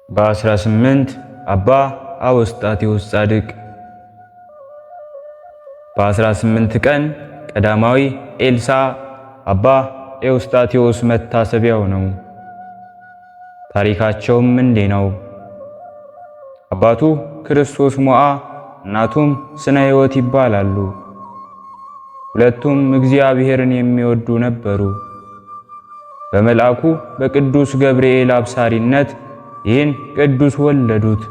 በ18 አባ አውስጣቴዎስ ጻድቅ። በ18 ቀን ቀዳማዊ ኤልሳዕ አባ ኤዎስጣቴዎስ መታሰቢያው ነው። ታሪካቸውም እንዲህ ነው። አባቱ ክርስቶስ ሞዓ እናቱም ስነ ሕይወት ይባላሉ። ሁለቱም እግዚአብሔርን የሚወዱ ነበሩ። በመልአኩ በቅዱስ ገብርኤል አብሳሪነት ይህን ቅዱስ ወለዱት።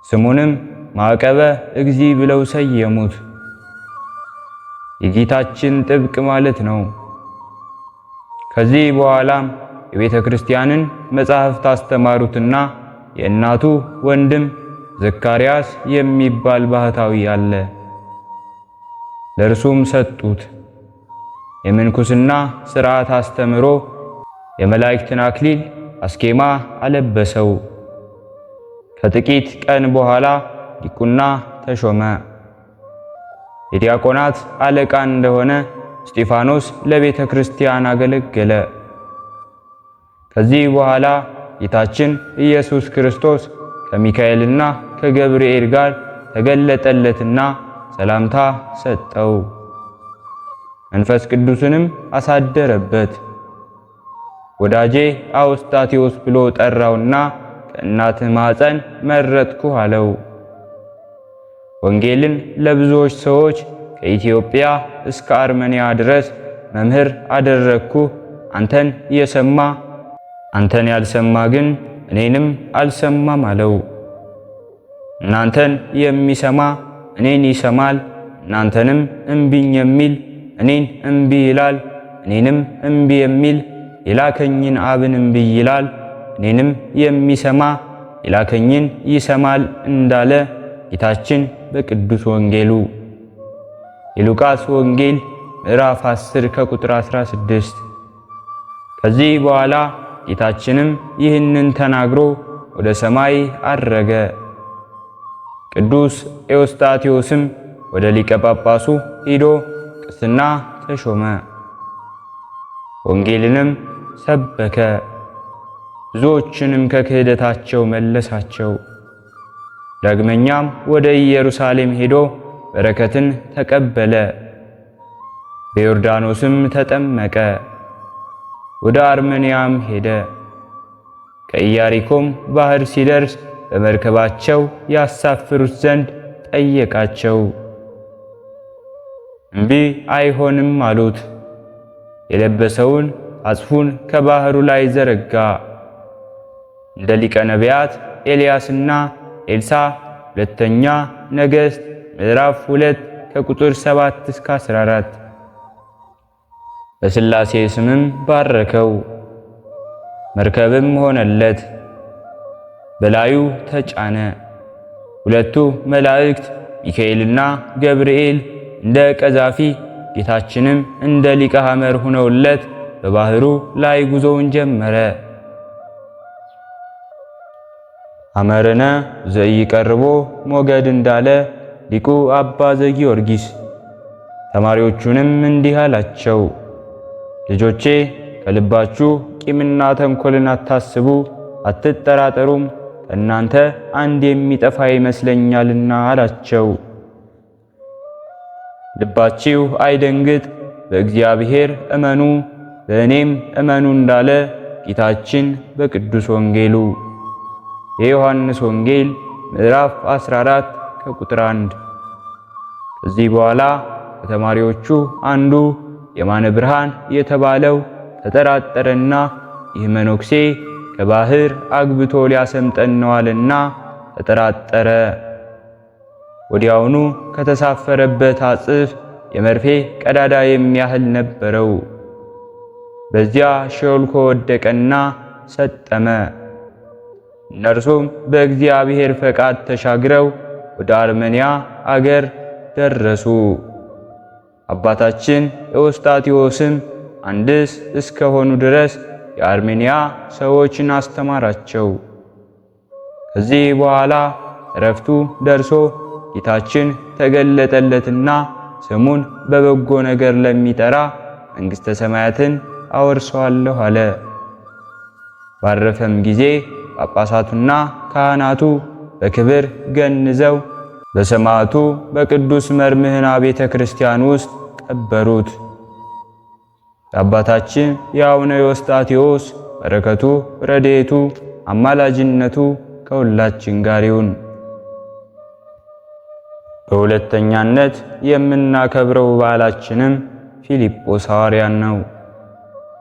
ስሙንም ማዕቀበ እግዚእ ብለው ሰየሙት። የጌታችን ጥብቅ ማለት ነው። ከዚህ በኋላም የቤተ ክርስቲያንን መጻሕፍት አስተማሩትና የእናቱ ወንድም ዘካርያስ የሚባል ባህታዊ አለ። ለእርሱም ሰጡት። የምንኩስና ሥርዓት አስተምሮ የመላእክትን አክሊል አስኬማ አለበሰው። ከጥቂት ቀን በኋላ ዲቁና ተሾመ። የዲያቆናት አለቃ እንደሆነ እስጢፋኖስ ለቤተ ክርስቲያን አገለገለ። ከዚህ በኋላ ጌታችን ኢየሱስ ክርስቶስ ከሚካኤልና ከገብርኤል ጋር ተገለጠለትና ሰላምታ ሰጠው። መንፈስ ቅዱስንም አሳደረበት። ወዳጄ አውስጣቴዎስ ብሎ ጠራውና ከእናትህ ማኅፀን መረጥኩህ አለው። ወንጌልን ለብዙዎች ሰዎች ከኢትዮጵያ እስከ አርመንያ ድረስ መምህር አደረግኩህ። አንተን ያልሰማ ግን እኔንም አልሰማም አለው። እናንተን የሚሰማ እኔን ይሰማል፣ እናንተንም እምቢኝ የሚል እኔን እምቢ ይላል፣ እኔንም እምቢ የሚል የላከኝን አብን እምቢ ይላል፣ እኔንም የሚሰማ የላከኝን ይሰማል እንዳለ ጌታችን በቅዱስ ወንጌሉ። የሉቃስ ወንጌል ምዕራፍ 10 ከቁጥር 16። ከዚህ በኋላ ጌታችንም ይህንን ተናግሮ ወደ ሰማይ አረገ። ቅዱስ ኤዎስጣቴዎስም ወደ ሊቀ ጳጳሱ ሄዶ ቅስና ተሾመ። ወንጌልንም ሰበከ። ብዙዎችንም ከክህደታቸው መለሳቸው። ዳግመኛም ወደ ኢየሩሳሌም ሄዶ በረከትን ተቀበለ። በዮርዳኖስም ተጠመቀ። ወደ አርመንያም ሄደ። ከኢያሪኮም ባህር ሲደርስ በመርከባቸው ያሳፍሩት ዘንድ ጠየቃቸው። እምቢ አይሆንም አሉት። የለበሰውን አጽፉን ከባህሩ ላይ ዘረጋ። እንደ ሊቀ ነቢያት ኤልያስና ኤልሳዕ ሁለተኛ ነገሥት ምዕራፍ 2 ከቁጥር 7 እስከ 14። በሥላሴ ስምም ባረከው። መርከብም ሆነለት፣ በላዩ ተጫነ። ሁለቱ መላእክት ሚካኤልና ገብርኤል እንደ ቀዛፊ ጌታችንም እንደ ሊቀ ሐመር ሆነውለት በባህሩ ላይ ጉዞውን ጀመረ። ሐመርነ ዘኢቀርቦ ሞገድ እንዳለ ሊቁ አባ ዘጊዮርጊስ ተማሪዎቹንም እንዲህ አላቸው። ልጆቼ ከልባችሁ ቂምና ተንኮልን አታስቡ፣ አትጠራጠሩም። ከእናንተ አንድ የሚጠፋ ይመስለኛልና አላቸው። ልባችሁ አይደንግጥ፣ በእግዚአብሔር እመኑ፣ በእኔም እመኑ እንዳለ ጌታችን በቅዱስ ወንጌሉ። የዮሐንስ ወንጌል ምዕራፍ 14 ከቁጥር 1። ከዚህ በኋላ ከተማሪዎቹ አንዱ የማነ ብርሃን የተባለው ተጠራጠረና ይህ መነኩሴ ከባህር አግብቶ ሊያሰምጠን ነዋልና ተጠራጠረ። ወዲያውኑ ከተሳፈረበት አጽፍ የመርፌ ቀዳዳ የሚያህል ነበረው። በዚያ ሾልኮ ወደቀና ሰጠመ። እነርሱም በእግዚአብሔር ፈቃድ ተሻግረው ወደ አርመንያ አገር ደረሱ። አባታችን ኤዎስጣቴዎስም አንድስ እስከሆኑ ድረስ የአርሜንያ ሰዎችን አስተማራቸው። ከዚህ በኋላ ዕረፍቱ ደርሶ ጌታችን ተገለጠለትና ስሙን በበጎ ነገር ለሚጠራ መንግሥተ ሰማያትን አወርሰዋለሁ አለ። ባረፈም ጊዜ ጳጳሳቱና ካህናቱ በክብር ገንዘው በሰማዕቱ በቅዱስ መርምህና ቤተ ክርስቲያን ውስጥ ቀበሩት። የአባታችን የአቡነ ዮስጣቴዎስ በረከቱ ረድኤቱ አማላጅነቱ ከሁላችን ጋር ይሁን። በሁለተኛነት የምናከብረው በዓላችንም ፊልጶስ ሐዋርያን ነው።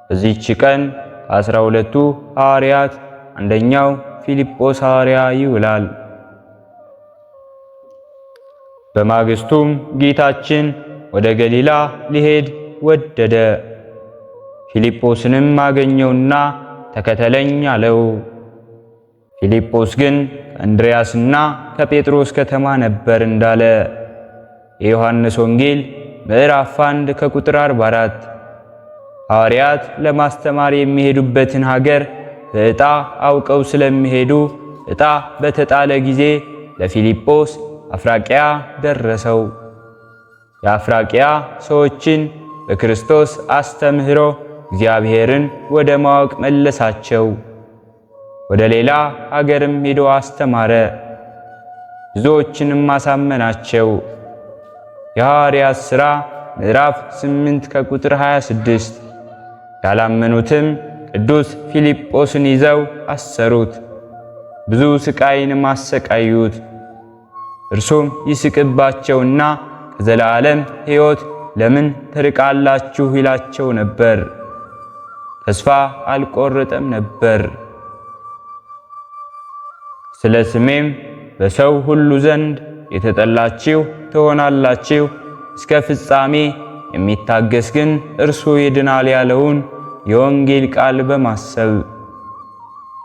በዚህች ቀን ከ12ቱ ሐዋርያት አንደኛው ፊልጶስ ሐዋርያ ይውላል። በማግስቱም ጌታችን ወደ ገሊላ ሊሄድ ወደደ። ፊልጶስንም አገኘውና ተከተለኝ አለው። ፊልጶስ ግን ከእንድርያስና ከጴጥሮስ ከተማ ነበር እንዳለ የዮሐንስ ወንጌል ምዕራፍ 1 ከቁጥር 44። ሐዋርያት ለማስተማር የሚሄዱበትን ሀገር በዕጣ አውቀው ስለሚሄዱ ዕጣ በተጣለ ጊዜ ለፊልጶስ አፍራቂያ ደረሰው። የአፍራቂያ ሰዎችን በክርስቶስ አስተምህሮ እግዚአብሔርን ወደ ማወቅ መለሳቸው። ወደ ሌላ አገርም ሄዶ አስተማረ፣ ብዙዎችንም አሳመናቸው። የሐዋርያት ሥራ ምዕራፍ 8 ከቁጥር 26። ያላመኑትም ቅዱስ ፊልጶስን ይዘው አሰሩት፣ ብዙ ስቃይንም አሰቃዩት። እርሱም ይስቅባቸውና ከዘላለም ሕይወት ለምን ትርቃላችሁ ይላቸው ነበር። ተስፋ አልቆረጠም ነበር። ስለ ስሜም በሰው ሁሉ ዘንድ የተጠላችሁ ትሆናላችሁ፣ እስከ ፍጻሜ የሚታገስ ግን እርሱ ይድናል ያለውን የወንጌል ቃል በማሰብ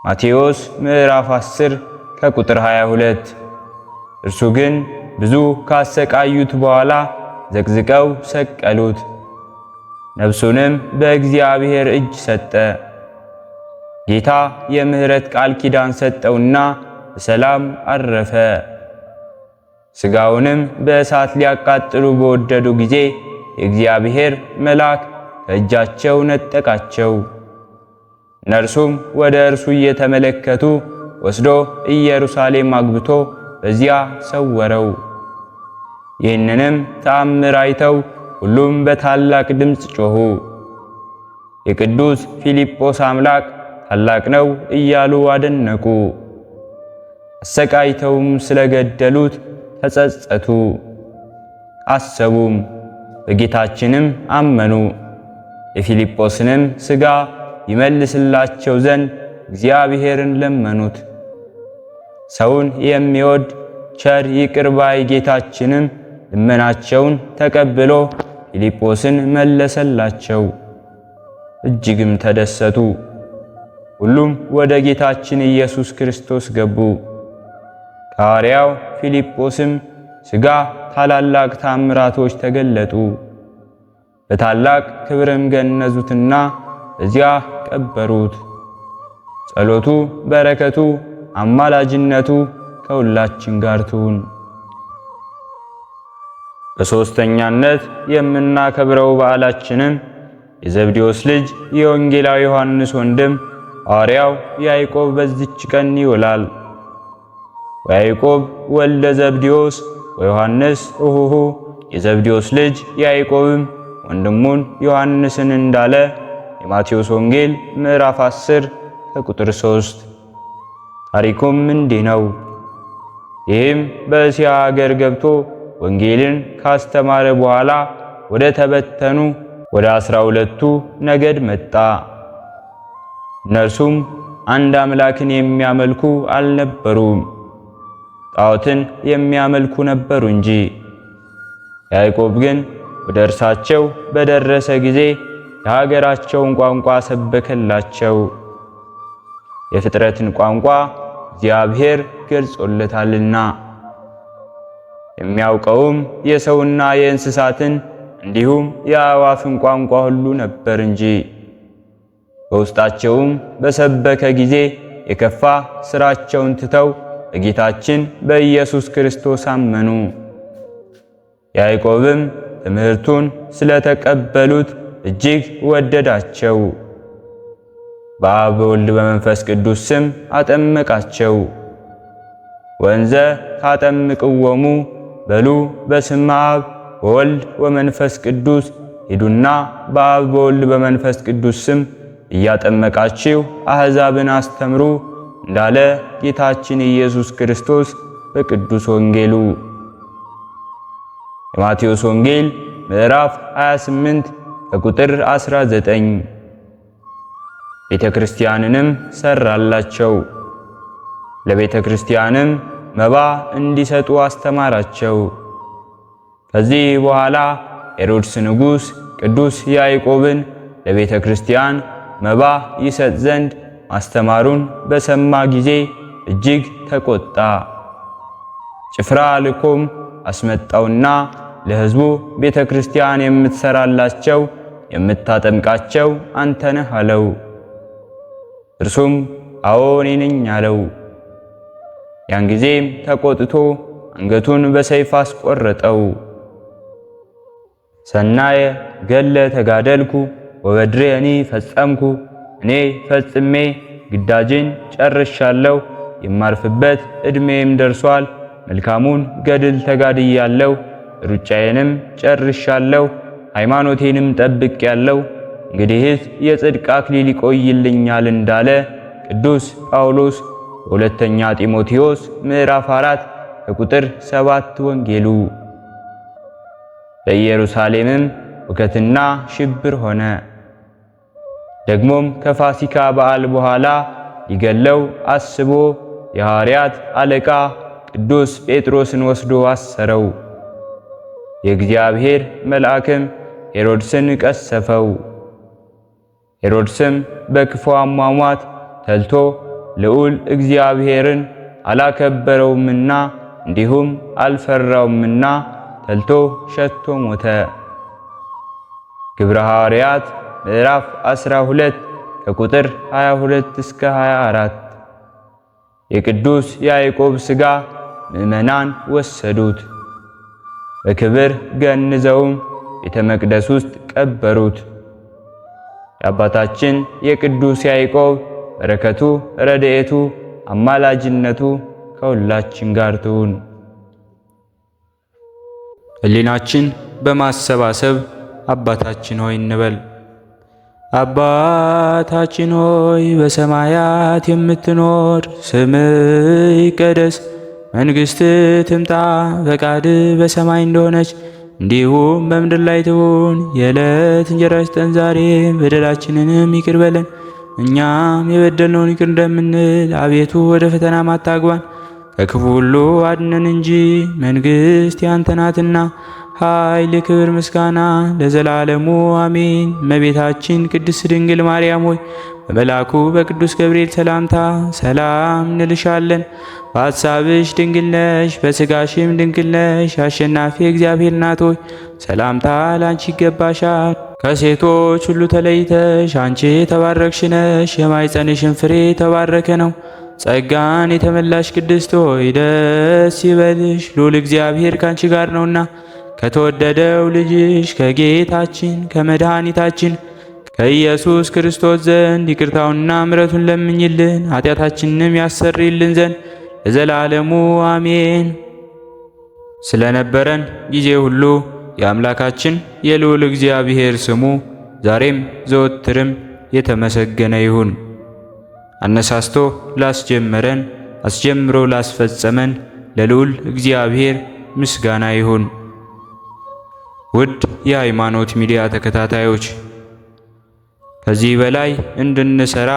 ማቴዎስ ምዕራፍ 10 ከቁጥር 22። እርሱ ግን ብዙ ካሰቃዩት በኋላ ዘቅዝቀው ሰቀሉት፣ ነፍሱንም በእግዚአብሔር እጅ ሰጠ። ጌታ የምሕረት ቃል ኪዳን ሰጠውና በሰላም አረፈ። ሥጋውንም በእሳት ሊያቃጥሉ በወደዱ ጊዜ የእግዚአብሔር መልአክ ከእጃቸው ነጠቃቸው። እነርሱም ወደ እርሱ እየተመለከቱ ወስዶ ኢየሩሳሌም አግብቶ በዚያ ሰወረው። ይህንንም ተአምር አይተው ሁሉም በታላቅ ድምፅ ጮኹ፣ የቅዱስ ፊልጶስ አምላክ ታላቅ ነው እያሉ አደነቁ። አሰቃይተውም ስለገደሉት ተጸጸቱ፣ አሰቡም፣ በጌታችንም አመኑ። የፊልጶስንም ሥጋ ይመልስላቸው ዘንድ እግዚአብሔርን ለመኑት። ሰውን የሚወድ ቸር ይቅር ባይ ጌታችንም ልመናቸውን ተቀብሎ ፊልጶስን መለሰላቸው። እጅግም ተደሰቱ። ሁሉም ወደ ጌታችን ኢየሱስ ክርስቶስ ገቡ። ከሐዋርያው ፊልጶስም ሥጋ ታላላቅ ታምራቶች ተገለጡ። በታላቅ ክብርም ገነዙትና በዚያ ቀበሩት። ጸሎቱ፣ በረከቱ፣ አማላጅነቱ ከሁላችን ጋር ትሁን። በሦስተኛነት የምናከብረው በዓላችንም የዘብዴዎስ ልጅ የወንጌላዊ ዮሐንስ ወንድም ሐዋርያው ያዕቆብ በዚች ቀን ይውላል። ወያዕቆብ ወልደ ዘብዴዎስ ወዮሐንስ እሁሁ የዘብዴዎስ ልጅ ያዕቆብም ወንድሙን ዮሐንስን እንዳለ የማቴዎስ ወንጌል ምዕራፍ 10 ከቁጥር 3። ታሪኩም እንዲህ ነው። ይህም በእስያ አገር ገብቶ ወንጌልን ካስተማረ በኋላ ወደ ተበተኑ ወደ 12ቱ ነገድ መጣ። እነርሱም አንድ አምላክን የሚያመልኩ አልነበሩም፣ ጣዖትን የሚያመልኩ ነበሩ እንጂ። ያዕቆብ ግን ወደ እርሳቸው በደረሰ ጊዜ የሀገራቸውን ቋንቋ ሰበከላቸው። የፍጥረትን ቋንቋ እግዚአብሔር ገልጾለታልና። የሚያውቀውም የሰውና የእንስሳትን እንዲሁም የአዕዋፍን ቋንቋ ሁሉ ነበር እንጂ። በውስጣቸውም በሰበከ ጊዜ የከፋ ሥራቸውን ትተው በጌታችን በኢየሱስ ክርስቶስ አመኑ። ያዕቆብም ትምህርቱን ስለተቀበሉት እጅግ ወደዳቸው። በአብ በወልድ በመንፈስ ቅዱስ ስም አጠመቃቸው። ወንዘ ታጠምቅዎሙ በሉ በስመ አብ ወወልድ ወመንፈስ ቅዱስ ሂዱና በአብ በወልድ በመንፈስ ቅዱስ ስም እያጠመቃችሁ አሕዛብን አስተምሩ እንዳለ ጌታችን ኢየሱስ ክርስቶስ በቅዱስ ወንጌሉ። የማቴዎስ ወንጌል ምዕራፍ 28 ከቁጥር 19። ቤተ ክርስቲያንንም ሰራላቸው። ለቤተ ክርስቲያንም መባ እንዲሰጡ አስተማራቸው። ከዚህ በኋላ ሄሮድስ ንጉሥ ቅዱስ ያዕቆብን ለቤተ ክርስቲያን መባ ይሰጥ ዘንድ ማስተማሩን በሰማ ጊዜ እጅግ ተቆጣ። ጭፍራ ልኮም አስመጣውና ለሕዝቡ ቤተ ክርስቲያን የምትሰራላቸው የምታጠምቃቸው አንተ ነህ አለው። እርሱም አዎ እኔ ነኝ አለው። ያን ጊዜም ተቆጥቶ አንገቱን በሰይፍ አስቆረጠው። ሰናየ ገለ ተጋደልኩ ወበድሬኒ ፈጸምኩ፣ እኔ ፈጽሜ ግዳጅን ጨርሻለሁ፣ የማርፍበት ዕድሜም ደርሷል። መልካሙን ገድል ተጋድያለሁ፣ ሩጫዬንም ጨርሻለሁ፣ ሃይማኖቴንም ጠብቄያለሁ። እንግዲህስ የጽድቅ አክሊል ይቆይልኛል እንዳለ ቅዱስ ጳውሎስ በሁለተኛ ጢሞቴዎስ ምዕራፍ 4 ከቁጥር 7 ወንጌሉ። በኢየሩሳሌምም ሁከትና ሽብር ሆነ። ደግሞም ከፋሲካ በዓል በኋላ ሊገለው አስቦ የሐዋርያት አለቃ ቅዱስ ጴጥሮስን ወስዶ አሰረው። የእግዚአብሔር መልአክም ሄሮድስን ቀሰፈው። ሄሮድስም በክፉ አሟሟት ተልቶ ልዑል እግዚአብሔርን አላከበረውምና እንዲሁም አልፈራውምና ተልቶ ሸቶ ሞተ። ግብረ ሐዋርያት ምዕራፍ 12 ከቁጥር 22 እስከ 24። የቅዱስ ያዕቆብ ሥጋ ምዕመናን ወሰዱት፣ በክብር ገንዘውም ቤተ መቅደስ ውስጥ ቀበሩት። የአባታችን የቅዱስ ያዕቆብ በረከቱ፣ ረድኤቱ፣ አማላጅነቱ ከሁላችን ጋር ትሁን። ሕሊናችን በማሰባሰብ አባታችን ሆይ እንበል። አባታችን ሆይ በሰማያት የምትኖር፣ ስምህ ይቀደስ፣ መንግሥትህ ትምጣ፣ ፈቃድህ በሰማይ እንደሆነች እንዲሁም በምድር ላይ ትሁን። የዕለት እንጀራችንን ስጠን ዛሬ፣ በደላችንንም ይቅር በለን እኛም የበደልነውን ይቅር እንደምንል፣ አቤቱ ወደ ፈተናም አታግባን ከክፉ ሁሉ አድነን እንጂ መንግሥት ያንተ ናትና ኃይል፣ ክብር፣ ምስጋና ለዘላለሙ አሜን። እመቤታችን ቅድስት ድንግል ማርያም ሆይ በመልአኩ በቅዱስ ገብርኤል ሰላምታ ሰላም እንልሻለን። በሐሳብሽ ድንግል ነሽ፣ በሥጋሽም ድንግል ነሽ። አሸናፊ እግዚአብሔር እናት ሆይ ሰላምታ ላንቺ ይገባሻል። ከሴቶች ሁሉ ተለይተሽ አንቺ የተባረክሽ ነሽ፣ የማኅፀንሽን ፍሬ የተባረከ ነው። ጸጋን የተመላሽ ቅድስት ሆይ ደስ ይበልሽ፣ ልዑል እግዚአብሔር ካንቺ ጋር ነውና ከተወደደው ልጅሽ ከጌታችን ከመድኃኒታችን ከኢየሱስ ክርስቶስ ዘንድ ይቅርታውንና ምሕረቱን ለምኝልን ኃጢአታችንንም ያሰርይልን ዘንድ ለዘላለሙ አሜን። ስለነበረን ጊዜ ሁሉ የአምላካችን የልዑል እግዚአብሔር ስሙ ዛሬም ዘወትርም የተመሰገነ ይሁን። አነሳስቶ ላስጀመረን አስጀምሮ ላስፈጸመን ለልዑል እግዚአብሔር ምስጋና ይሁን። ውድ የሃይማኖት ሚዲያ ተከታታዮች ከዚህ በላይ እንድንሰራ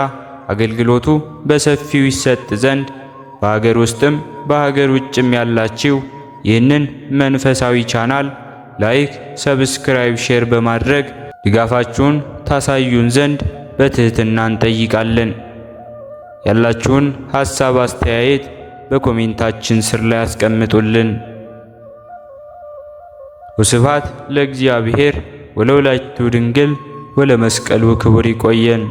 አገልግሎቱ በሰፊው ይሰጥ ዘንድ በሀገር ውስጥም በሀገር ውጭም ያላችሁ ይህንን መንፈሳዊ ቻናል ላይክ፣ ሰብስክራይብ፣ ሼር በማድረግ ድጋፋችሁን ታሳዩን ዘንድ በትህትና እንጠይቃለን። ያላችሁን ሐሳብ አስተያየት በኮሜንታችን ስር ላይ አስቀምጡልን። ወስብሐት ለእግዚአብሔር ወለወላዲቱ ድንግል ወለመስቀሉ ክቡር። ይቆየን።